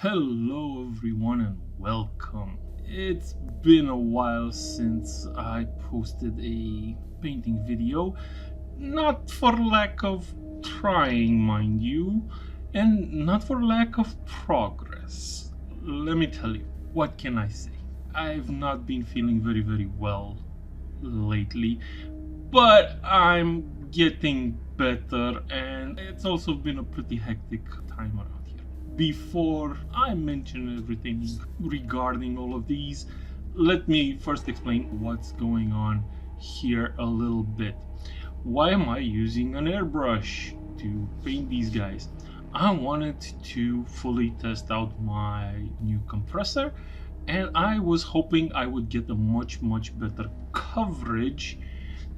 Hello everyone and welcome. It's been a while since I posted a painting video, not for lack of trying, mind you, and not for lack of progress. Let me tell you, what can I say? I've not been feeling very well lately, but I'm getting better, and it's also been a pretty hectic time around here. Before I mention everything regarding all of these, let me first explain what's going on here a little bit. Why am I using an airbrush to paint these guys? I wanted to fully test out my new compressor, and I was hoping I would get a much better coverage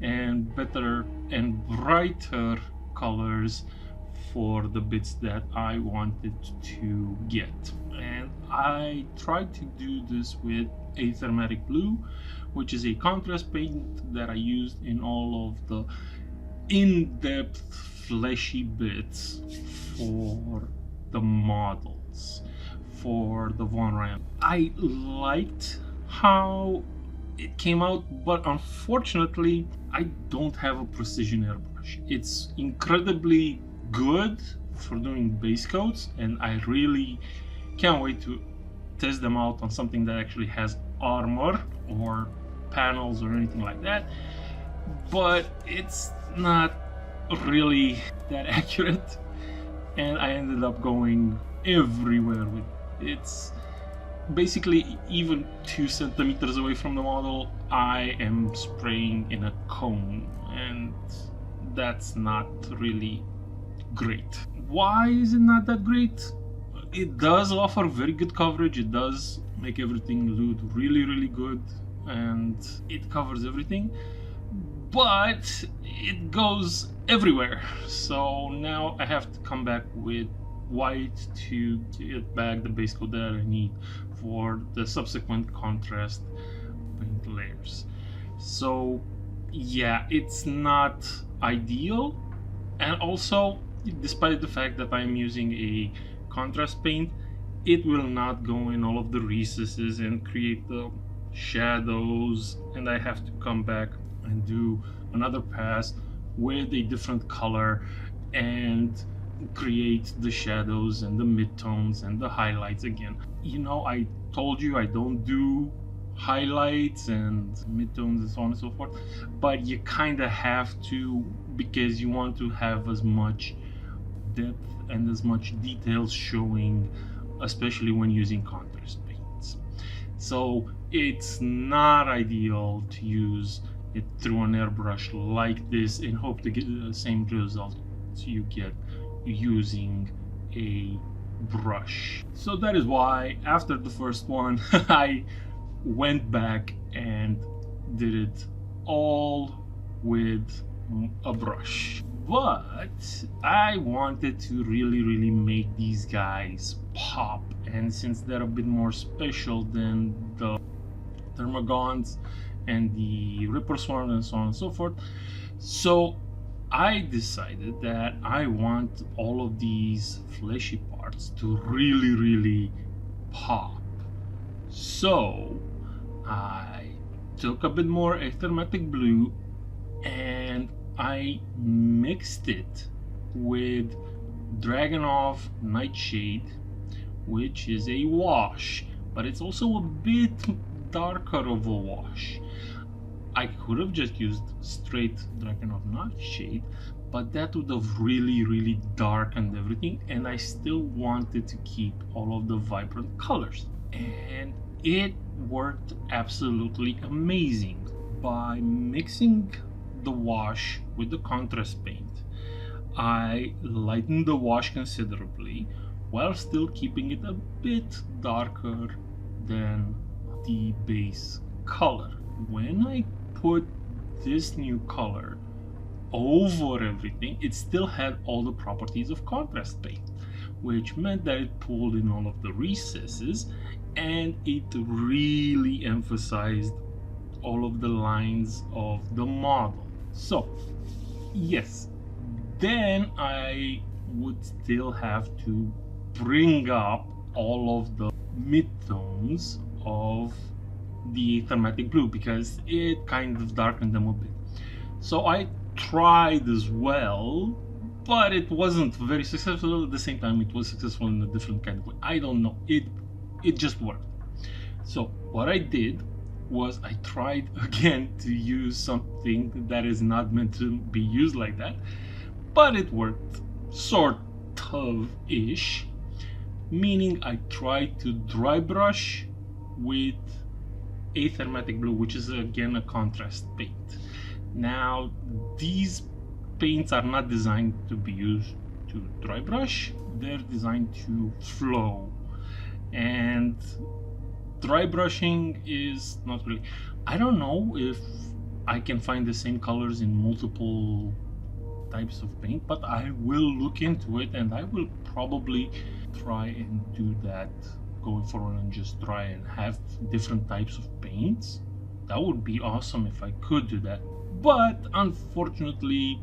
and better and brighter colors for the bits that I wanted to get. And I tried to do this with Aethermatic Blue, which is a contrast paint that I used in all of the in-depth fleshy bits for the models for the Von Ryan. I liked how it came out, but unfortunately I don't have a precision airbrush. It's incredibly good for doing base coats, and I really can't wait to test them out on something that actually has armor or panels or anything like that, but it's not really that accurate, and I ended up going everywhere with it. It's basically even 2 centimeters away from the model I am spraying in a cone, and that's not really great. Why is it not that great? It does offer very good coverage, it does make everything look really good, and it covers everything, but it goes everywhere. So now I have to come back with white to get back the base coat that I need for the subsequent contrast paint layers. So yeah, it's not ideal, and also despite the fact that I'm using a contrast paint, it will not go in all of the recesses and create the shadows, and I have to come back and do another pass with a different color and create the shadows and the midtones and the highlights again. You know, I told you I don't do highlights and midtones and so on and so forth, but you kind of have to, because you want to have as much depth and as much details showing, especially when using contrast paints. So it's not ideal to use it through an airbrush like this and hope to get the same results you get using a brush. So that is why after the first one I went back and did it all with a brush. But I wanted to really make these guys pop, and since they're a bit more special than the Barbgaunts and the Ripper Swarm and so on and so forth, so I decided that I want all of these fleshy parts to really pop. So I took a bit more Aethermatic Blue and I mixed it with Dragonov Nightshade, which is a wash, but it's also a bit darker of a wash. I could have just used straight Dragonov Nightshade, but that would have really darkened everything, and I still wanted to keep all of the vibrant colors. And it worked absolutely amazing. By mixing the wash with the contrast paint, I lightened the wash considerably while still keeping it a bit darker than the base color. When I put this new color over everything, it still had all the properties of contrast paint, which meant that it pulled in all of the recesses and it really emphasized all of the lines of the model. So yes, then I would still have to bring up all of the midtones of the Thermatic blue because it kind of darkened them a bit. So I tried as well, but it wasn't very successful. At the same time, it was successful in a different kind of way. I don't know. It just worked. So what I did was I tried again to use something that is not meant to be used like that, but it worked sort of ish, meaning I tried to dry brush with a Thermatic blue, which is again a contrast paint. Now these paints are not designed to be used to dry brush, they're designed to flow, and dry brushing is not really, I don't know if I can find the same colors in multiple types of paint, but I will look into it and I will probably try and do that going forward and just try and have different types of paints. That would be awesome if I could do that, but unfortunately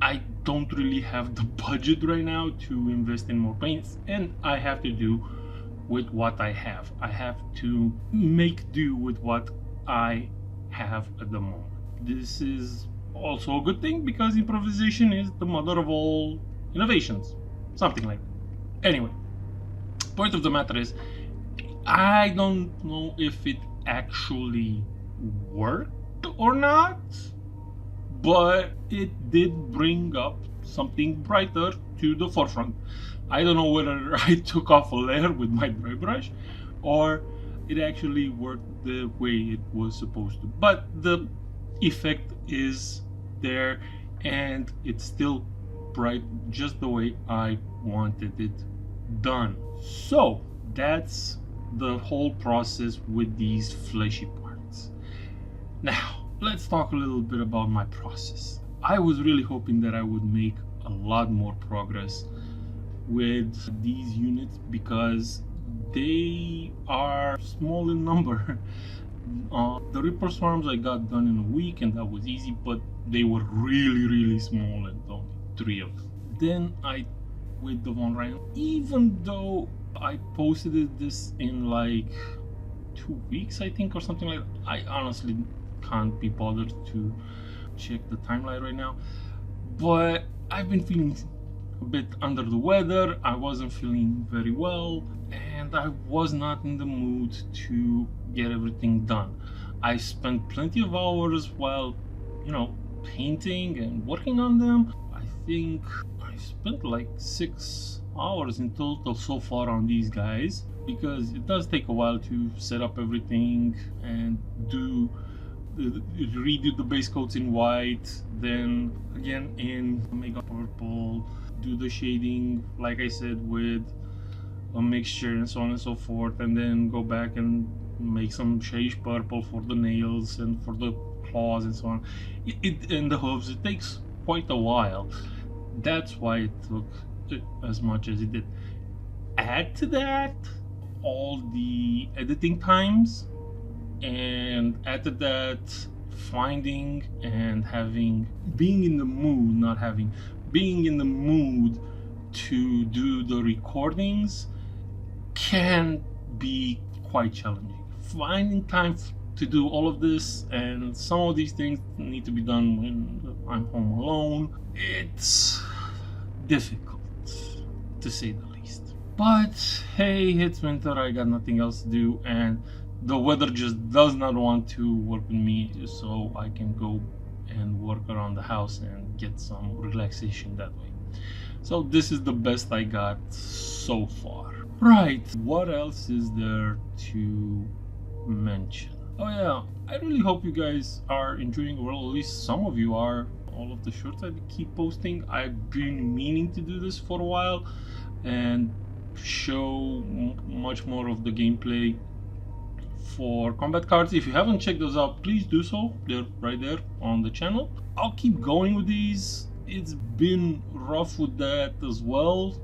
I don't really have the budget right now to invest in more paints, and I have to do with what I have. I have to make do with what I have at the moment. This is also a good thing because improvisation is the mother of all innovations, something like that. Anyway, point of the matter is I don't know if it actually worked or not, but it did bring up something brighter to the forefront. I don't know whether I took off a layer with my dry brush or it actually worked the way it was supposed to, but the effect is there and it's still bright just the way I wanted it done. So that's the whole process with these fleshy parts. Now let's talk a little bit about my process. I was really hoping that I would make a lot more progress with these units because they are small in number. The Reaper Swarms I got done in a week and that was easy, but they were really small and only 3 of them. Then I, with the Von Ryan, even though I posted this in like 2 weeks I think or something like that, I honestly can't be bothered to check the timeline right now, but I've been feeling a bit under the weather. I wasn't feeling very well and I was not in the mood to get everything done. I spent plenty of hours while, you know, painting and working on them. I think I spent like 6 hours in total so far on these guys because it does take a while to set up everything and redo the base coats in white, then again in Omega Purple, do the shading like I said with a mixture and so on and so forth, and then go back and make some shade purple for the nails and for the claws and so on. And the hooves, it takes quite a while. That's why it took as much as it did. Add to that all the editing times, and add to that finding and being in the mood to do the recordings can be quite challenging. Finding time to do all of this, and some of these things need to be done when I'm home alone. It's difficult, to say the least. But hey, it's winter, I got nothing else to do, and the weather just does not want to work with me, so I can go and work around the house and get some relaxation that way. So this is the best I got so far. Right, what else is there to mention? Oh yeah, I really hope you guys are enjoying, or at least some of you are, all of the shorts I keep posting. I've been meaning to do this for a while and show much more of the gameplay for combat cards. If you haven't checked those out, please do so. They're right there on the channel. I'll keep going with these. It's been rough with that as well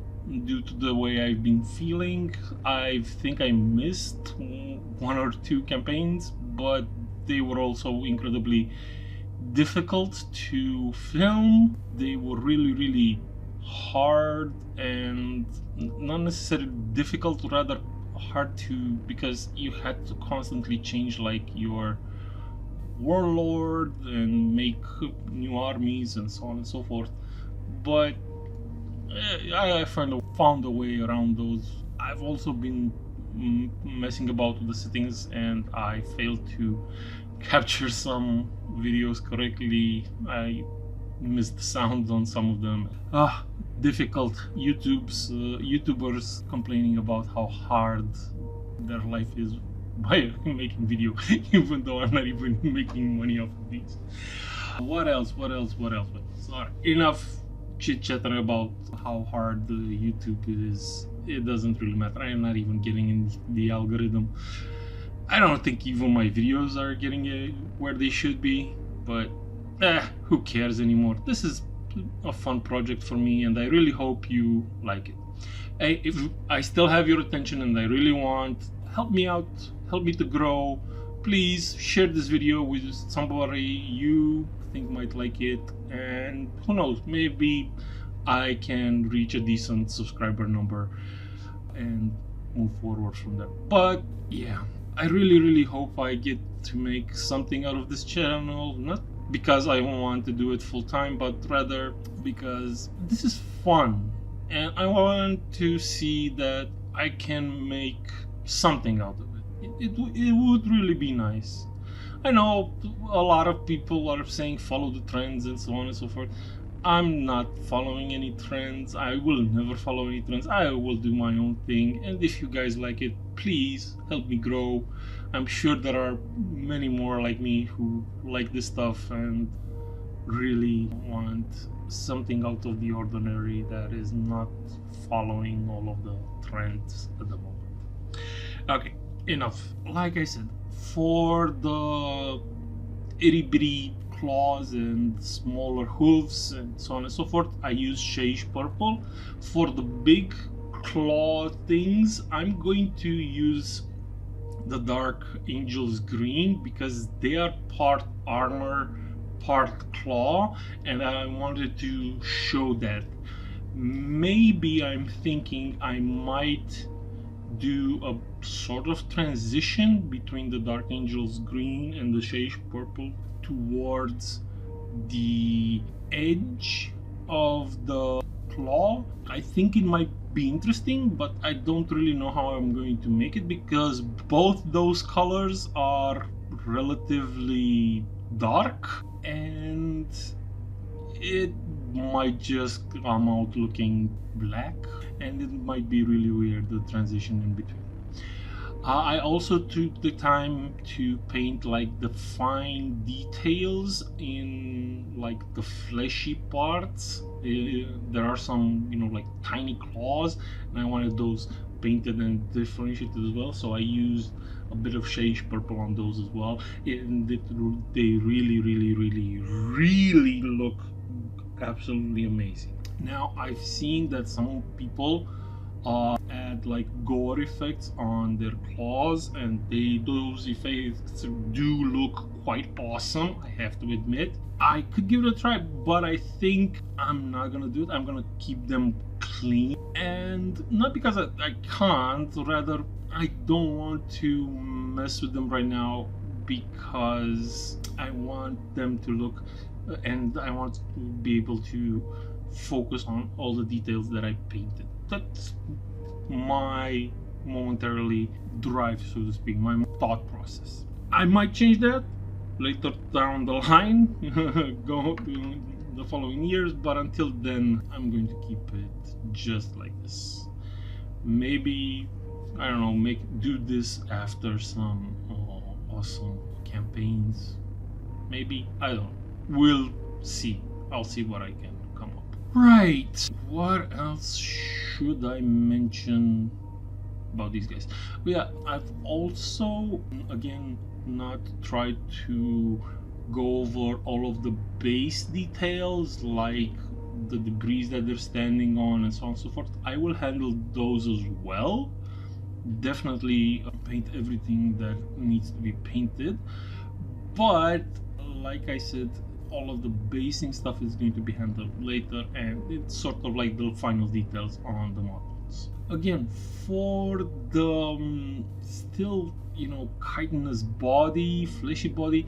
due to the way I've been feeling. I think I missed 1 or 2 campaigns, but they were also incredibly difficult to film. They were really hard and not necessarily difficult, rather hard to, because you had to constantly change like your warlord and make new armies and so on and so forth. But I found a way around those. I've also been messing about with the settings, and I failed to capture some videos correctly. I missed the sound on some of them. Difficult. YouTubers complaining about how hard their life is by making video, even though I'm not even making money off of these. What else? Alright, enough chit chatter about how hard the YouTube is. It doesn't really matter. I am not even getting in the algorithm. I don't think even my videos are getting where they should be, but who cares anymore? This is a fun project for me, and I really hope you like it. Hey, if I still have your attention and I really want, help me out, help me to grow. Please share this video with somebody you think might like it, and who knows, maybe I can reach a decent subscriber number and move forward from there. But yeah, I really hope I get to make something out of this channel, not because I want to do it full time, but rather because this is fun and I want to see that I can make something out of it. It would really be nice. I know a lot of people are saying follow the trends and so on and so forth. I'm not following any trends. I will never follow any trends. I will do my own thing, and if you guys like it, please help me grow. I'm sure there are many more like me who like this stuff and really want something out of the ordinary that is not following all of the trends at the moment. Okay, enough. Like I said, for the itty bitty claws and smaller hooves and so on and so forth, I use Shade Purple. For the big claw things, I'm going to use the Dark Angel's Green because they are part armor, part claw, and I wanted to show that. Maybe I'm thinking I might do a sort of transition between the Dark Angel's Green and the Shade Purple towards the edge of the claw. I think it might be interesting, but I don't really know how I'm going to make it because both those colors are relatively dark and it might just come out looking black, and it might be really weird, the transition in between. I also took the time to paint like the fine details in like the fleshy parts. There are some, like tiny claws, and I wanted those painted and differentiated as well, so I used a bit of Shade Purple on those as well, and they really look absolutely amazing. Now, I've seen that some people add like gore effects on their claws, and those effects do look quite awesome, I have to admit. I could give it a try, but I think I'm not gonna do it. I'm gonna keep them clean, and not because I can't, rather I don't want to mess with them right now because I want them to look and I want to be able to focus on all the details that I painted. That's my momentarily drive, so to speak, my thought process. I might change that later down the line, go the following years, but until then I'm going to keep it just like this. Maybe, I don't know, do this after some awesome campaigns. Maybe, I don't know. We'll see. I'll see what I can come up. Right, what else should I mention about these guys? Yeah, I've also, again, not tried to go over all of the base details, like the debris that they're standing on and so on and so forth. I will handle those as well. Definitely paint everything that needs to be painted, but like I said, all of the basing stuff is going to be handled later, and it's sort of like the final details on the models. Again, for the still, you know, chitinous body, fleshy body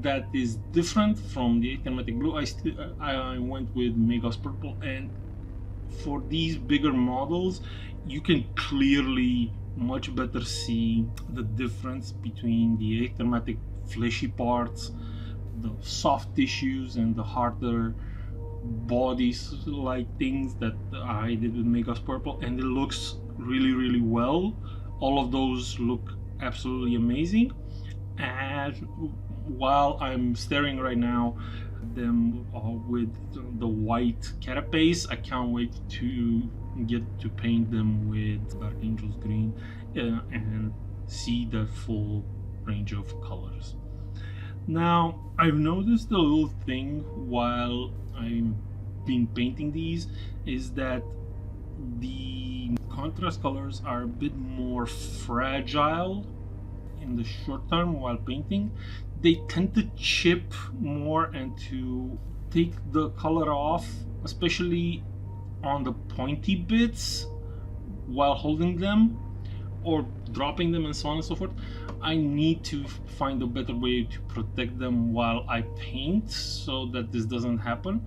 that is different from the Tyrannid blue, I went with Megas purple, and for these bigger models you can clearly much better see the difference between the Tyrannid fleshy parts, the soft tissues, and the harder bodies like things that I did with Megas purple, and it looks really well. All of those look absolutely amazing, and while I'm staring right now them with the white carapace, I can't wait to get to paint them with Dark Angels green and see the full range of colors. Now, I've noticed a little thing while I've been painting these is that the contrast colors are a bit more fragile in the short term while painting. They tend to chip more and to take the color off, especially on the pointy bits while holding them or dropping them and so on and so forth. I need to find a better way to protect them while I paint so that this doesn't happen.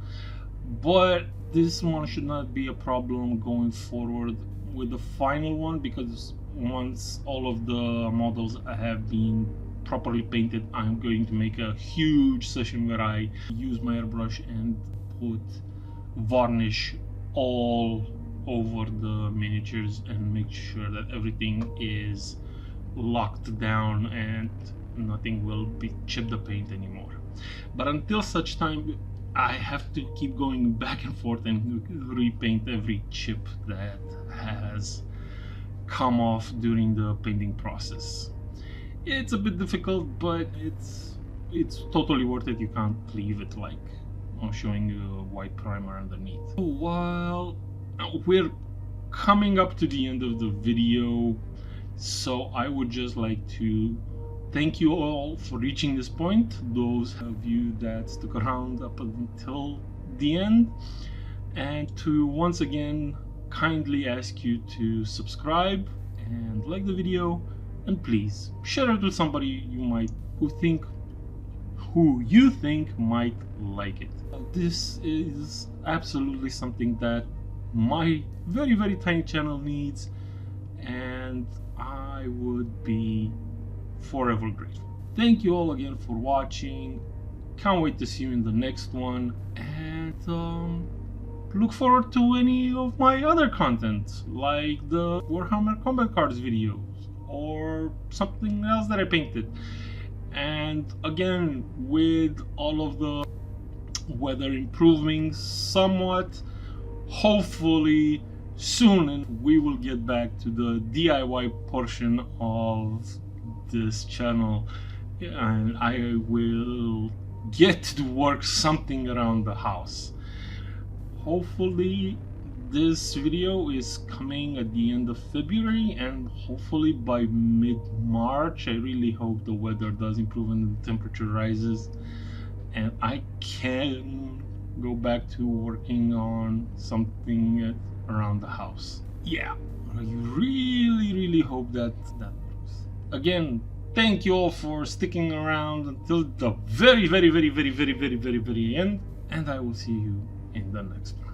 But this one should not be a problem going forward with the final one, because once all of the models have been properly painted, I'm going to make a huge session where I use my airbrush and put varnish all over the miniatures and make sure that everything is locked down and nothing will be chip the paint anymore. But until such time, I have to keep going back and forth and repaint every chip that has come off during the painting process. It's a bit difficult, but it's totally worth it. You can't leave it like showing you a white primer underneath. While we're coming up to the end of the video, so I would just like to thank you all for reaching this point, those of you that stuck around up until the end, and to once again kindly ask you to subscribe and like the video, and please share it with somebody who you think might like it. This is absolutely something that my very tiny channel needs, and I would be forever grateful. Thank you all again for watching. Can't wait to see you in the next one, and look forward to any of my other content, like the Warhammer Combat Cards videos or something else that I painted. And again, with all of the weather improving somewhat, hopefully soon, and we will get back to the DIY portion of this channel, and I will get to work something around the house. Hopefully this video is coming at the end of February, and hopefully by mid-March. I really hope the weather does improve and the temperature rises and I can go back to working on something around the house. Yeah, I really hope that works. Again, thank you all for sticking around until the very end, and I will see you in the next one.